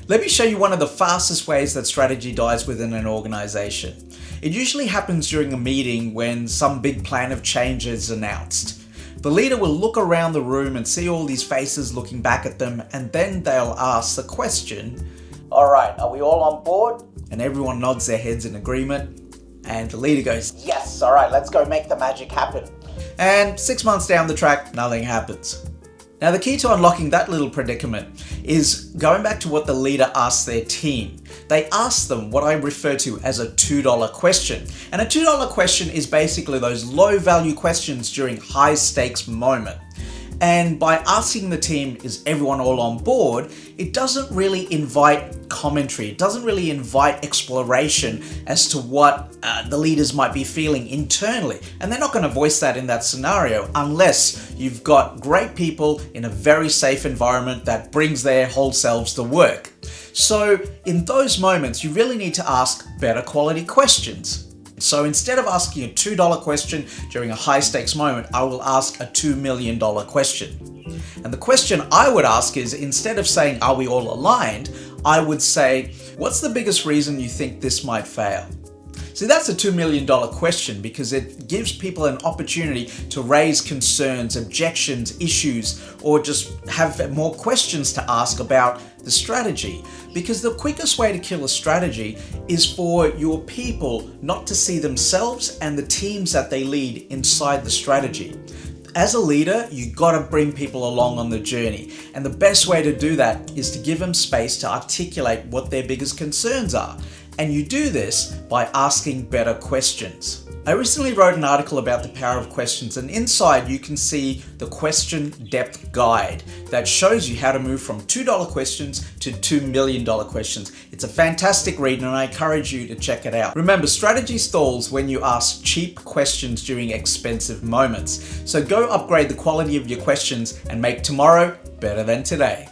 Let me show you one of the fastest ways that strategy dies within an organization. It usually happens during a meeting when some big plan of change is announced. The leader will look around the room and see all these faces looking back at them, and then they'll ask the question, "All right, are we all on board?" And everyone nods their heads in agreement. And the leader goes, "Yes, all right, let's go make the magic happen." And 6 months down the track, nothing happens. Now, the key to unlocking that little predicament is going back to what the leader asks their team. They ask them what I refer to as a $2 question. And a $2 question is basically those low value questions during high stakes moment. And by asking the team, is everyone all on board, it doesn't really invite commentary. It doesn't really invite exploration as to what the leaders might be feeling internally. And they're not going to voice that in that scenario unless you've got great people in a very safe environment that brings their whole selves to work. So in those moments, you really need to ask better quality questions. So instead of asking a $2 question during a high stakes moment, I will ask a $2 million question. And the question I would ask is, instead of saying, "Are we all aligned?" I would say, "What's the biggest reason you think this might fail?" See, that's a $2 million question because it gives people an opportunity to raise concerns, objections, issues, or just have more questions to ask about the strategy. Because the quickest way to kill a strategy is for your people not to see themselves and the teams that they lead inside the strategy. As a leader, you gotta bring people along on the journey. And the best way to do that is to give them space to articulate what their biggest concerns are. And you do this by asking better questions. I recently wrote an article about the power of questions, and inside you can see the question depth guide that shows you how to move from $2 questions to $2 million questions. It's a fantastic read and I encourage you to check it out. Remember, strategy stalls when you ask cheap questions during expensive moments. So go upgrade the quality of your questions and make tomorrow better than today.